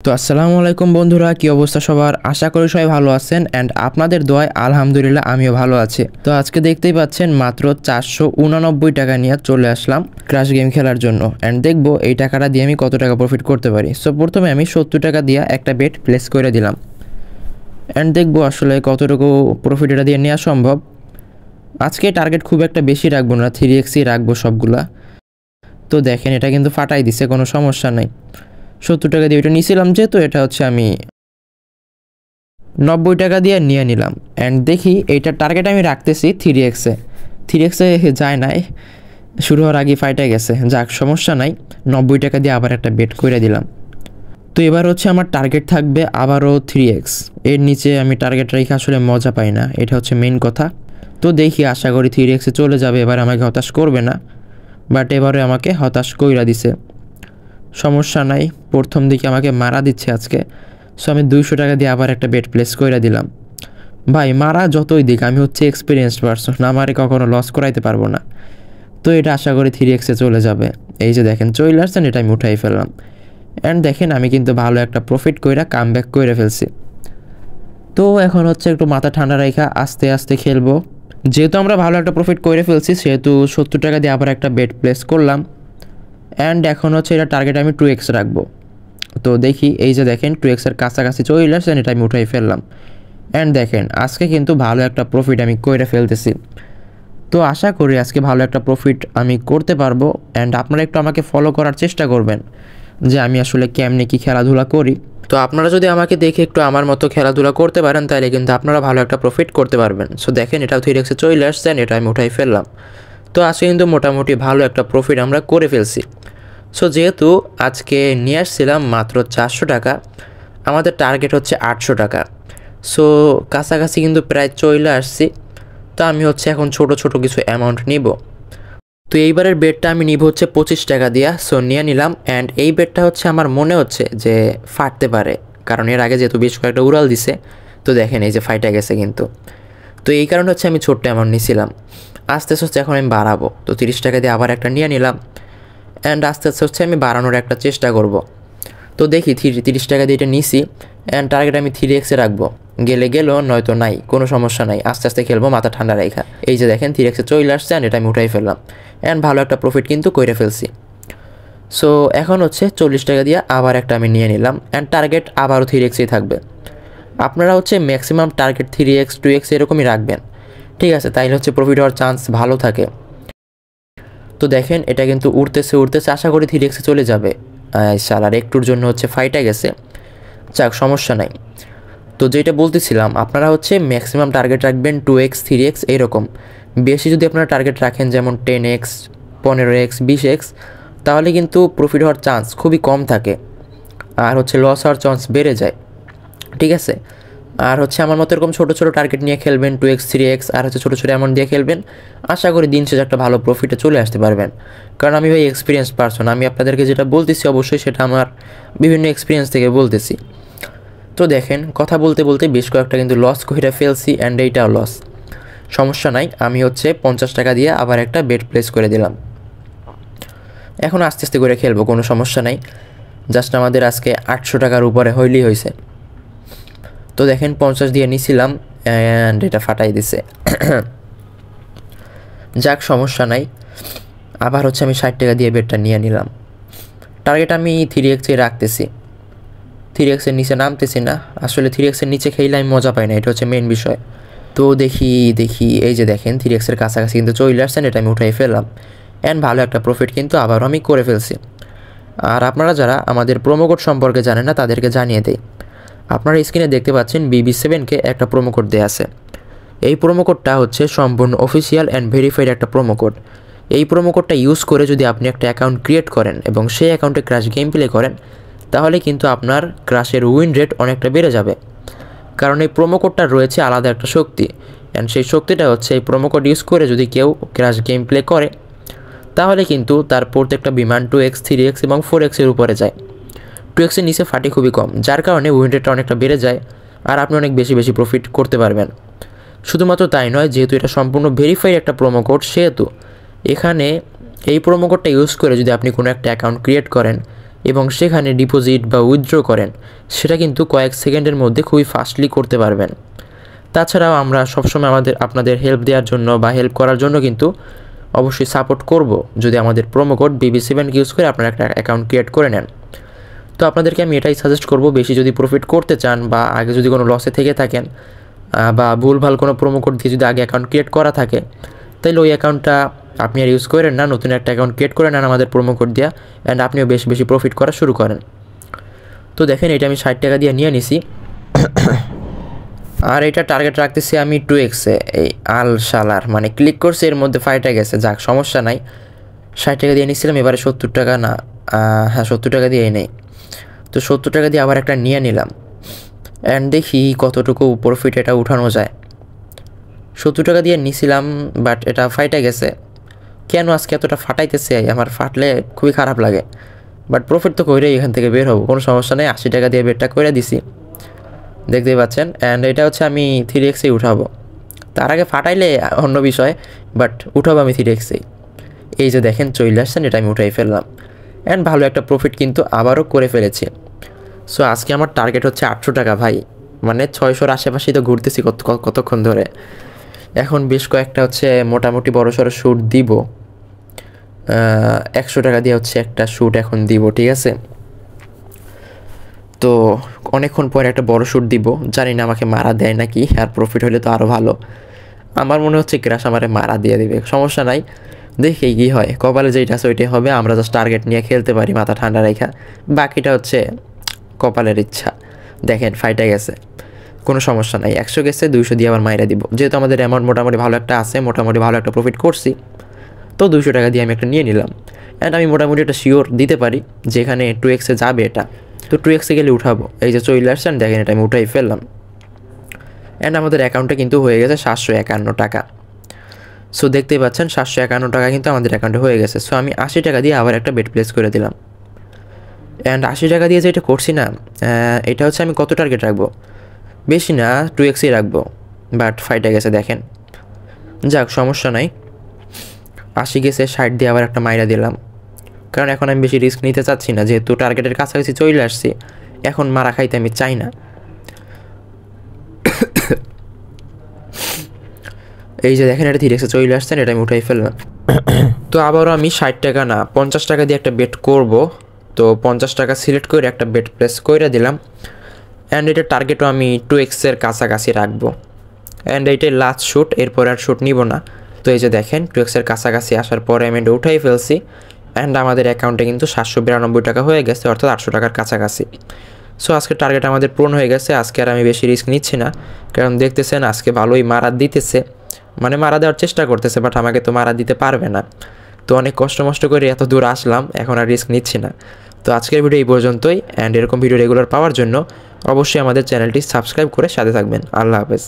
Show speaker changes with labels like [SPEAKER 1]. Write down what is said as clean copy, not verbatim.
[SPEAKER 1] তো আসসালামু আলাইকুম বন্ধুরা, কি অবস্থা সবার? আশা করি সবাই ভালো আছেন অ্যান্ড আপনাদের দোয়ায় আলহামদুলিল্লাহ আমিও ভালো আছি। তো আজকে দেখতেই পাচ্ছেন মাত্র 489 টাকা নিয়ে চলে আসলাম ক্র্যাশ গেম খেলার জন্য অ্যান্ড দেখবো এই টাকাটা দিয়ে আমি কত টাকা প্রফিট করতে পারি। সো প্রথমে আমি 70 টাকা দিয়ে একটা বেট প্লেস করে দিলাম অ্যান্ড দেখবো আসলে কতটুকু প্রফিট এটা দিয়ে নেওয়া সম্ভব। আজকে টার্গেট খুব একটা বেশি রাখবো না, 3x রাখবো সবগুলা। তো দেখেন এটা কিন্তু ফাটাই দিছে, কোনো সমস্যা নাই। 70 টাকা দিয়ে এটা নিয়েছিলাম, যেহেতু এটা হচ্ছে আমি 90 টাকা দিয়ে নিয়ে নিলাম অ্যান্ড দেখি এইটার টার্গেট আমি রাখতেছি 3x যায় নাই, শুরু হওয়ার আগে ফাইটে গেছে। যাক, সমস্যা নাই, 90 টাকা দিয়ে আবার একটা বেট করে দিলাম। তো এবার হচ্ছে আমার টার্গেট থাকবে আবারও 3x। এর নিচে আমি টার্গেট রেখে আসলে মজা পাই না, এটা হচ্ছে মেইন কথা। তো দেখি, আশা করি 3x চলে যাবে, এবার আমাকে হতাশ করবে না। বাট এবারে আমাকে হতাশ কইরা দিছে। সমস্যা নাই, প্রথম দিকে আমাকে মারা দিচ্ছে আজকে। সো আমি 200 টাকা দিয়ে আবার একটা বেট প্লেস করে দিলাম। ভাই মারা যতই দিক, আমি হচ্ছে এক্সপিরিয়েন্সড পারসন, আমারে কখনো লস করাইতে পারবো না। তো এটা আশা করি 3x চলে যাবে। এই যে দেখেন চলে আসছেন, এটা আমি উঠাই ফেললাম অ্যান্ড দেখেন আমি কিন্তু ভালো একটা প্রফিট কইরা কাম ব্যাক করে ফেলছি। তো এখন হচ্ছে একটু মাথা ঠান্ডা রাখা আস্তে আস্তে খেলবো। যেহেতু আমরা ভালো একটা প্রফিট করে ফেলছি, সেহেতু 70 টাকা দিয়ে আবার একটা বেট প্লেস করলাম অ্যান্ড এখন হচ্ছে এটা টার্গেট আমি 2x রাখবো। তো দেখি, এই যে দেখেন 2x কাছাকাছি চলে আসছেন, এটা আমি উঠাই ফেললাম অ্যান্ড দেখেন আজকে কিন্তু ভালো একটা প্রফিট আমি করে ফেলতেছি। তো আশা করি আজকে ভালো একটা প্রফিট আমি করতে পারবো অ্যান্ড আপনারা একটু আমাকে ফলো করার চেষ্টা করবেন যে আমি আসলে কেমনে কি খেলাধুলা করি। তো আপনারা যদি আমাকে দেখে একটু আমার মতো খেলাধুলা করতে পারেন, তাহলে কিন্তু আপনারা ভালো একটা প্রফিট করতে পারবেন। সো দেখেন এটাও 3x চলে আসছেন, এটা আমি উঠাই ফেললাম। তো আজকে কিন্তু মোটামুটি ভালো একটা প্রফিট আমরা করে ফেলছি। সো যেহেতু আজকে নিয়ে আসছিলাম মাত্র 400 টাকা, আমাদের টার্গেট হচ্ছে 800 টাকা। সো কাছাকাছি কিন্তু প্রায় চলে আসছি। তো আমি হচ্ছে এখন ছোট ছোট কিছু অ্যামাউন্ট নিব। তো এইবারের বেডটা আমি নিব হচ্ছে 25 টাকা দিয়া। সো নিয়ে নিলাম অ্যান্ড এই বেডটা হচ্ছে আমার মনে হচ্ছে যে ফাটতে পারে, কারণ এর আগে যেহেতু বেশ কয়েকটা উড়াল দিছে। তো দেখেন এই যে ফাইটা গেছে কিন্তু। তো এই কারণে হচ্ছে আমি ছোট্ট অ্যামাউন্ট নিয়েছিলাম। আস্তে আস্তে এখন আমি বাড়াবো। তো 30 টাকা দিয়ে আবার একটা নিয়ে নিলাম অ্যান্ড আস্তে আস্তে হচ্ছে আমি বাড়ানোর একটা চেষ্টা করব। তো দেখি 30 টাকা দিয়ে এটা নিছি অ্যান্ড টার্গেট আমি 3x রাখবো। গেলে গেলো, নয়তো নাই, কোনো সমস্যা নাই, আস্তে আস্তে খেলবো মাথা ঠান্ডা রেখা। এই যে দেখেন 3x চলে আসছে অ্যান্ড এটা আমি উঠাই ফেললাম অ্যান্ড ভালো একটা প্রফিট কিন্তু করে ফেলছি। সো এখন হচ্ছে 40 টাকা দিয়ে আবার একটা আমি নিয়ে নিলাম অ্যান্ড টার্গেট আবারও 3xই থাকবে। আপনারা হচ্ছে ম্যাক্সিমাম টার্গেট 3x 2x এরকমই রাখবেন, ঠিক আছে? তাইলে হচ্ছে প্রফিট হওয়ার চান্স ভালো থাকে। তো দেখেন এটা কিন্তু উঠতেছে, আশা করি 3x চলে যাবে। শালার একটুর জন্য হচ্ছে ফাইটা গেছে। যাক, সমস্যা নাই। তো যেটা বলতেছিলাম, আপনারা হচ্ছে ম্যাক্সিমাম টার্গেট রাখবেন 2x 3x এরকম। বেশি যদি আপনারা টার্গেট রাখেন যেমন 10x 15x 20x, তাহলে কিন্তু প্রফিট হওয়ার চান্স খুবই কম থাকে আর হচ্ছে লস হওয়ার চান্স বেড়ে যায়, ঠিক আছে? আর হচ্ছে আমার মতো এরকম ছোটো ছোটো টার্গেট নিয়ে খেলবেন 2x 3x আর হচ্ছে ছোটো ছোটো অ্যামাউন্ট দিয়ে খেলবেন। আশা করি দিন শেষে একটা ভালো প্রফিটে চলে আসতে পারবেন। কারণ আমি ভাই এক্সপিরিয়েন্স পারসন, আমি আপনাদেরকে যেটা বলতেছি অবশ্যই সেটা আমার বিভিন্ন এক্সপিরিয়েন্স থেকে বলতেছি। তো দেখেন কথা বলতে বলতে বেশ কয়েকটা কিন্তু লস করে ফেলছি অ্যান্ড এইটাও লস। সমস্যা নাই, আমি হচ্ছে 50 টাকা দিয়ে আবার একটা বেট প্লেস করে দিলাম। এখন আস্তে আস্তে করে খেলবো, কোনো সমস্যা নাই। জাস্ট আমাদের আজকে 800 টাকার উপরে হইলেই হয়েছে। তো দেখেন 50 দিয়ে নিছিলাম অ্যান্ড এটা ফাটাই দিছে। যাক, সমস্যা নাই। আবার হচ্ছে আমি 60 টাকা দিয়ে বেডটা নিয়ে নিলাম। টার্গেট আমি 3x রাখতেছি, 3x নিচে নামতেছি না। আসলে 3x নিচে খেলে আমি মজা পাই না, এটা হচ্ছে মেন বিষয়। তো দেখি এই যে দেখেন 3x কাছাকাছি কিন্তু চলে আসছেন, এটা আমি উঠাই ফেললাম অ্যান্ড ভালো একটা প্রফিট কিন্তু আবারও আমি করে ফেলছি। আর আপনারা যারা আমাদের প্রোমো কোড সম্পর্কে জানেন না, তাদেরকে জানিয়ে দেই। আপনারা স্ক্রিনে দেখতে পাচ্ছেন BB7কে একটা প্রোমো কোড দেওয়া আছে। এই প্রোমো কোডটা হচ্ছে সম্পূর্ণ অফিসিয়াল অ্যান্ড ভেরিফাইড একটা প্রোমো কোড। এই প্রোমো কোডটা ইউজ করে যদি আপনি একটা অ্যাকাউন্ট ক্রিয়েট করেন এবং সেই অ্যাকাউন্টে ক্র্যাশ গেম প্লে করেন, তাহলে কিন্তু আপনার ক্র্যাশের উইন রেট অনেকটা বেড়ে যাবে। কারণ এই প্রোমো কোডটার রয়েছে আলাদা একটা শক্তি অ্যান্ড সেই শক্তিটা হচ্ছে এই প্রোমো কোড ইউজ করে যদি কেউ ক্র্যাশ গেম প্লে করে, তাহলে কিন্তু তার প্রত্যেকটা বিমান 2x 3x এবং 4x এর উপরে যায়। 2x এর নিচে ফাটি খুবই কম, যার কারণে উইন রেটটা অনেকটা বেড়ে যায় আর আপনি অনেক বেশি বেশি প্রফিট করতে পারবেন। শুধুমাত্র তাই নয়, যেহেতু এটা সম্পূর্ণ ভেরিফাইড একটা প্রোমো কোড, সেহেতু এখানে এই প্রোমো কোডটা ইউজ করে যদি আপনি কোনো একটা অ্যাকাউন্ট ক্রিয়েট করেন এবং সেখানে ডিপোজিট বা উইথড্র করেন, সেটা কিন্তু কয়েক সেকেন্ডের মধ্যে খুবই ফাস্টলি করতে পারবেন। তাছাড়াও আমরা সবসময় আপনাদের হেল্প দেওয়ার জন্য বা হেল্প করার জন্য কিন্তু অবশ্যই সাপোর্ট করব যদি আমাদের প্রোমো কোড BB7 ইউজ করে আপনারা একটা অ্যাকাউন্ট ক্রিয়েট করে নেন। তো আপনাদেরকে আমি এটাই সাজেস্ট করব, বেশি যদি প্রফিট করতে চান বা আগে যদি কোনো লসে থেকে থাকেন বা ভুলভাল কোনো প্রোমো কোড দিয়ে যদি আগে অ্যাকাউন্ট ক্রিয়েট করা থাকে, তাহলে ওই অ্যাকাউন্টটা আপনি আর ইউজ করেন না, নতুন একটা অ্যাকাউন্ট ক্রিয়েট করে নেন আমাদের প্রোমো কোড দিয়ে, অ্যান্ড আপনিও বেশি বেশি প্রফিট করা শুরু করেন। তো দেখেন এটা আমি 60 টাকা দিয়ে নিয়ে নিছি, আর এটা টার্গেট রাখতেছি আমি 2x-এ। এই আল শালার মানে ক্লিক করছে, এর মধ্যে ফাইটে গেছে, যাক সমস্যা নাই। 60 টাকা দিয়ে নিয়েছিলাম, এবারে 70 টাকা না, হ্যাঁ 70 টাকা দিয়েই নেই। তো 70 টাকা দিয়ে আবার একটা নিয়ে নিলাম, অ্যান্ড দেখি কতটুকু প্রফিট এটা উঠানো যায়। 70 টাকা দিয়ে নিয়েছিলাম, বাট এটা ফাইটে গেছে। কেন আজকে এতটা ফাটাইতেছে, আমার ফাটলে খুবই খারাপ লাগে, বাট প্রফিট তো কইরেই এখান থেকে বের হবো, কোনো সমস্যা নেই। 80 টাকা দিয়ে বেরটা করে দিছি, দেখতেই পাচ্ছেন। অ্যান্ড এটা হচ্ছে আমি 3x-এই উঠাবো, তার আগে ফাটাইলে অন্য বিষয়, বাট উঠাবো আমি 3x-এই। এই যে দেখেন চলে আসছেন, এটা আমি উঠাই ফেললাম, অ্যান্ড ভালো একটা প্রফিট কিন্তু আবারও করে ফেলেছি। সো আজকে আমার টার্গেট হচ্ছে 800 টাকা ভাই, মানে 600-র আশেপাশেই তো ঘুরতেছি কতক্ষণ ধরে। এখন বেশ কয়েকটা হচ্ছে মোটামুটি বড়সড় শ্যুট দিব, 100 টাকা দিয়ে হচ্ছে একটা শ্যুট এখন দিব, ঠিক আছে। তো অনেকক্ষণ পরে একটা বড় শ্যুট দিব, জানি না আমাকে মারা দেয় নাকি, আর প্রফিট হলে তো আরও ভালো। আমার মনে হচ্ছে ক্র্যাশ আমারে মারা দিয়ে দেবে, সমস্যা নাই, দেখি কী হয়। কপালে যেইটা আছে ওইটাই হবে, আমরা জাস্ট টার্গেট নিয়ে খেলতে পারি মাথা ঠান্ডা রেখা, বাকিটা হচ্ছে কপালের ইচ্ছা। দেখেন ফাইটে গেছে, কোনো সমস্যা নাই, 100 গেছে, 200 দিয়ে আবার মাইরা দিব। যেহেতু আমাদের অ্যামাউন্ট মোটামুটি ভালো একটা আছে, মোটামুটি ভালো একটা প্রফিট করছি, তো 200 টাকা দিয়ে আমি একটা নিয়ে নিলাম। অ্যান্ড আমি মোটামুটি একটা শিওর দিতে পারি যেখানে 2x-এ যাবে এটা, তো 2x-এ গেলে উঠাবো। এই যে চলে আসছেন, দেখেন এটা আমি উঠাই ফেললাম, অ্যান্ড আমাদের অ্যাকাউন্টে কিন্তু হয়ে গেছে 751 টাকা। সো দেখতেই পাচ্ছেন 751 টাকা কিন্তু আমাদের অ্যাকাউন্টে হয়ে গেছে। সো আমি 80 টাকা দিয়ে আবার একটা বেট প্লেস করে দিলাম, অ্যান্ড 80 টাকা দিয়ে যে এটা করছি না, এটা হচ্ছে আমি কত টার্গেট রাখবো, বেশি না 2x-ই রাখবো, বাট ফাইটে গেছে দেখেন। যাক সমস্যা নাই, 80 গেছে, 60 দিয়ে আবার একটা মাইরা দিলাম, কারণ এখন আমি বেশি রিস্ক নিতে চাচ্ছি না, যেহেতু টার্গেটের কাছাকাছি চলে আসছি, এখন মারা খাইতে আমি চাই না। এই যে দেখেন এটা 3x-এ চলে আসছেন, এটা আমি উঠাই ফেললাম। তো আবারও আমি 60 টাকা না 50 টাকা দিয়ে একটা বেট করব, তো 50 টাকা সিলেক্ট করে একটা বেট প্লেস করে দিলাম, অ্যান্ড এটা টার্গেটও আমি 2x-এর কাছাকাছি রাখবো, অ্যান্ড এইটাই লাস্ট শ্যুট, এরপর আর শ্যুট নিব না। তো এই যে দেখেন 2x-এর কাছাকাছি আসার পরে আমি এটা উঠাই ফেলছি, অ্যান্ড আমাদের অ্যাকাউন্টে কিন্তু 792 টাকা হয়ে গেছে, অর্থাৎ 800 টাকার কাছাকাছি। সো আজকে টার্গেট আমাদের পূরণ হয়ে গেছে। আজকে আর আমি বেশি রিস্ক নিচ্ছি না, কারণ দেখতেছেন আজকে ভালোই মারা দিতেছে, মানে মারা দেওয়ার চেষ্টা করতেছে, বাট আমাকে তো মারা দিতে পারবে না। তো অনেক কষ্ট করে এত দূর আসলাম, এখন আর রিস্ক নিচ্ছি না। তো আজকের ভিডিও এই পর্যন্তই, অ্যান্ড এরকম ভিডিও রেগুলার পাওয়ার জন্য অবশ্যই আমাদের চ্যানেলটি সাবস্ক্রাইব করে সাথে থাকবেন। আল্লাহ হাফেজ।